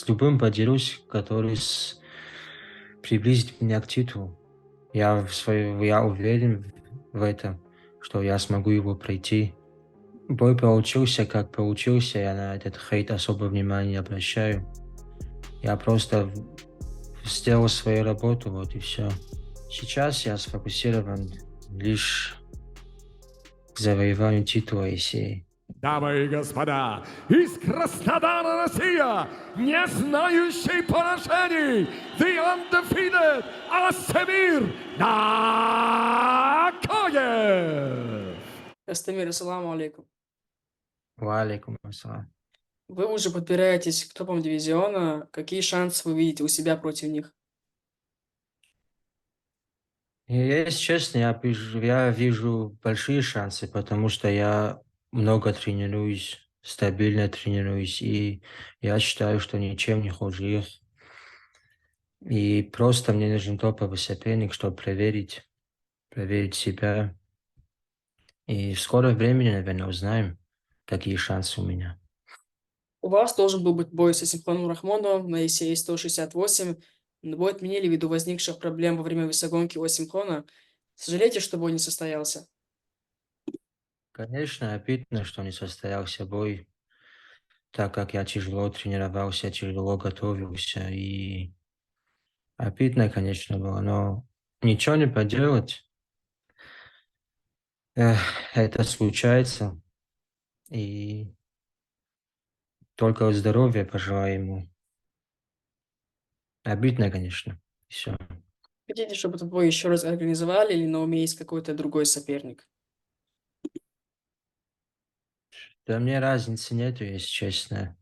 с любым подерусь, который приблизит меня к титулу. Я уверен в этом, что я смогу его пройти. Бой получился, как получился, я на этот хейт особо внимания не обращаю. Я просто сделал свою работу, вот и все. Сейчас я сфокусирован лишь к завоеванию титула Исеи. Дамы и господа, из Краснодара, Россия, не знающий поражений, the undefeated Астемир Накоев! Астемир, ассаламу алейкум. Валикум ассалам. Вы уже подбираетесь к топам дивизиона. Какие шансы вы видите у себя против них? И если честно, я вижу большие шансы, потому что я много тренируюсь, стабильно тренируюсь, и я считаю, что ничем не хуже их. И просто мне нужен топовый соперник, чтобы проверить себя. И в скором времени, наверное, узнаем, какие шансы у меня. У вас должен был быть бой с Асимханом Рахмоновым на ECA 168, но бой отменили ввиду возникших проблем во время весогонки у Асимхана. Сожалеете, что бой не состоялся? Конечно, обидно, что не состоялся бой, так как я тяжело тренировался, тяжело готовился, и обидно, конечно, было, но ничего не поделать. Эх, это случается, и только здоровья пожелаю ему. Обидно, конечно, все. Хотите, чтобы этот бой еще раз организовали или на уме есть какой-то другой соперник? Да мне разницы нету, если честно,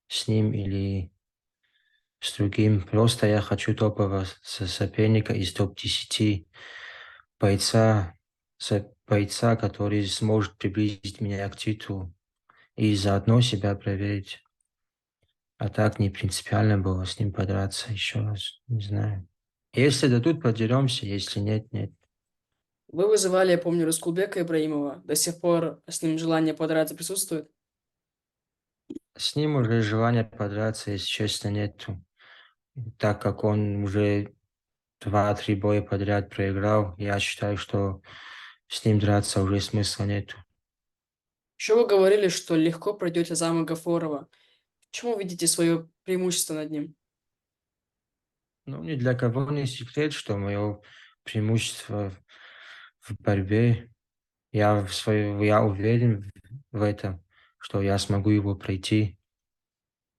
с ним или с другим. Просто я хочу топового соперника из топ-10, бойца, бойца, который сможет приблизить меня к титулу и заодно себя проверить. А так не принципиально было с ним подраться еще раз, не знаю. Если дадут, подеремся, если нет, нет. Вы вызывали, я помню, Раскулбека Ибраимова. До сих пор с ним желание подраться присутствует? С ним уже желания подраться, если честно, нету. Так как он уже 2-3 боя подряд проиграл, я считаю, что с ним драться уже смысла нету. Еще вы говорили, что легко пройдете замок Гафорова. В чем вы видите свое преимущество над ним? Ну, ни для кого не секрет, что мое преимущество в борьбе. Я уверен в этом, что я смогу его пройти,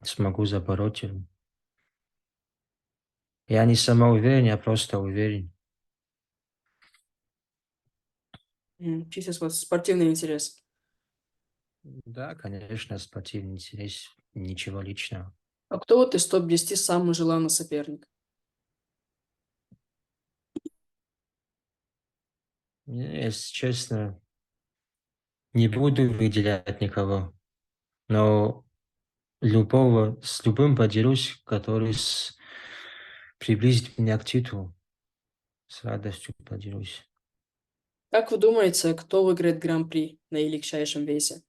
смогу забороть его. Я не самоуверен, я просто уверен. Чисто спортивный интерес. Да, конечно, спортивный интерес, ничего личного. А кто вот из топ-10 самый желанный соперник? Если честно, не буду выделять никого, но с любым подерусь, который приблизит меня к титулу, с радостью подерусь. Как вы думаете, кто выиграет Гран-при на легчайшем весе?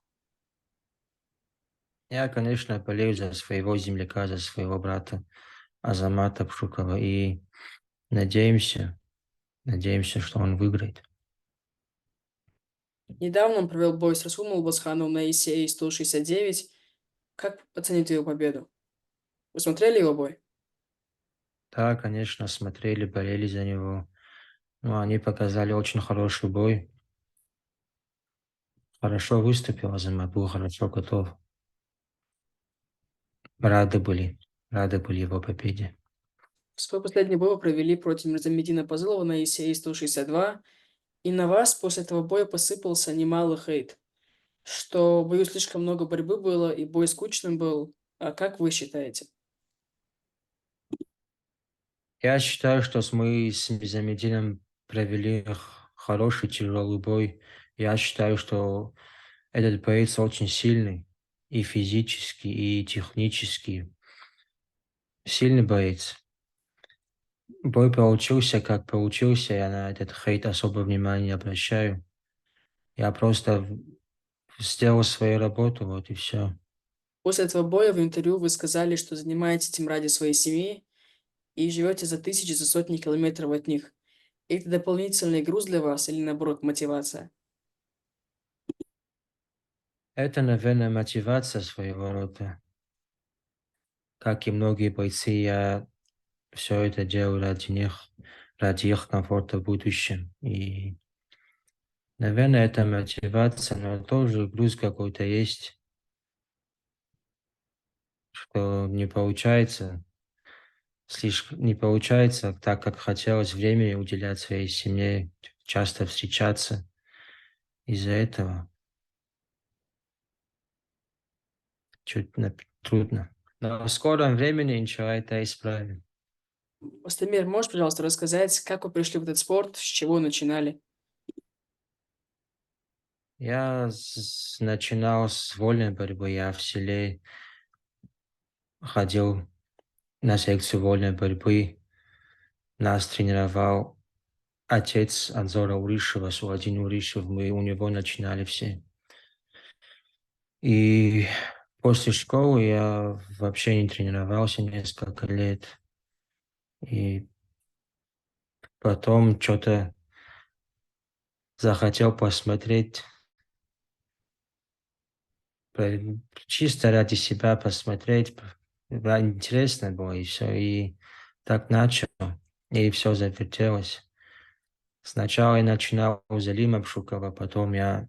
Я, конечно, болею за своего земляка, за своего брата Азамата Пшукова и надеемся, что он выиграет. Недавно он провел бой с Расулом Албасхановым на ECA 169. Как оцените его победу? Вы смотрели его бой? Да, конечно, смотрели, болели за него. Ну, они показали очень хороший бой. Хорошо выступил Азамат, был хорошо готов. Рады были его победе. Свой последний бой вы провели против Мирзамедина Пазылова на ECA 162. И на вас после этого боя посыпался немалый хейт. Что в бою слишком много борьбы было и бой скучным был. А как вы считаете? Я считаю, что мы с Низамедином провели хороший тяжелый бой. Я считаю, что этот боец очень сильный и физически, и технически. Сильный боец. Бой получился, как получился. Я на этот хейт особо внимания не обращаю. Я просто сделал свою работу, вот и все. После этого боя в интервью вы сказали, что занимаетесь этим ради своей семьи и живете за тысячи, за сотни километров от них. Это дополнительный груз для вас или, наоборот, мотивация? Это, наверное, мотивация своего рода. Как и многие бойцы, я все это делаю ради них, ради их комфорта в будущем. И, наверное, это мотивация, но тоже груз какой-то есть, что не получается так, как хотелось времени уделять своей семье, часто встречаться. Из-за этого трудно. Но в скором времени, иншалла, это исправим. Астемир, можешь, пожалуйста, рассказать, как вы пришли в этот спорт, с чего начинали? Я начинал с вольной борьбы. Я в селе ходил на секцию вольной борьбы. Нас тренировал отец Анзора Уришева, Суладин Уришев. Мы у него начинали все. И после школы я вообще не тренировался несколько лет. И потом что-то захотел посмотреть, чисто ради себя посмотреть. Интересно было, и все. И так начал, и все завертелось. Сначала я начинал у Залима Бшукова, потом я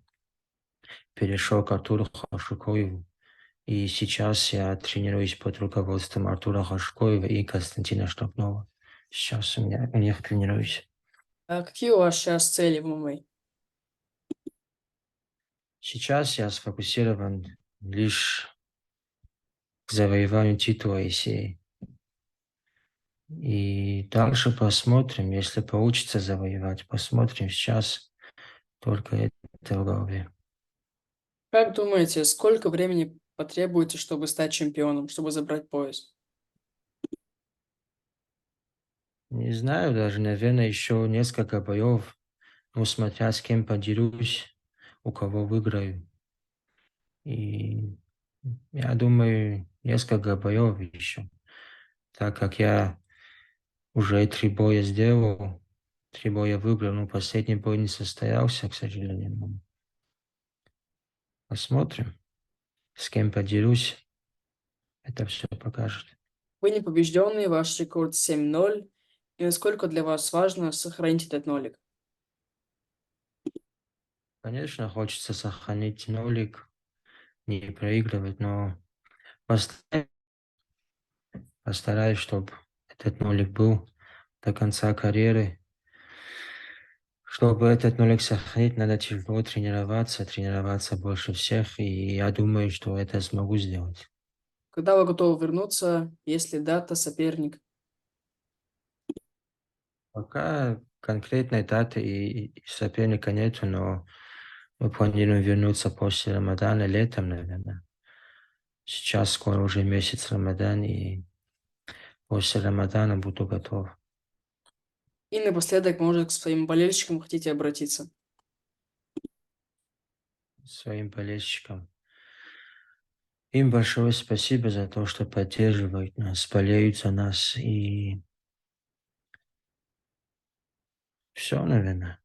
перешел к Артуру Хашукоеву. И сейчас я тренируюсь под руководством Артура Хашукоева и Константина Штопнова. Сейчас у них тренируюсь. А какие у вас сейчас цели в ММА? Сейчас я сфокусирован лишь к завоеванию титула ICA. И дальше посмотрим, если получится завоевать. Посмотрим сейчас, только это в голове. Как думаете, сколько времени потребуется, чтобы стать чемпионом, чтобы забрать пояс? Не знаю, даже, наверное, еще несколько боев, ну, смотря с кем подерусь, у кого выиграю. И я думаю, несколько боев еще, так как я уже 3 боя сделал, 3 боя выиграл, но последний бой не состоялся, к сожалению. Но посмотрим, с кем подерусь, это все покажет. Вы не побежденный, ваш рекорд 7-0. И насколько для вас важно сохранить этот нолик? Конечно, хочется сохранить нолик, не проигрывать, но постараюсь, чтобы этот нолик был до конца карьеры. Чтобы этот нолик сохранить, надо тяжело тренироваться больше всех, и я думаю, что это смогу сделать. Когда вы готовы вернуться, если дата, соперник? Пока конкретной даты и соперника нету, но мы планируем вернуться после Рамадана, летом, наверное. Сейчас скоро уже месяц Рамадан, и после Рамадана буду готов. И напоследок, может, к своим болельщикам хотите обратиться? Своим болельщикам. Им большое спасибо за то, что поддерживают нас, болеют за нас, и все, наверное.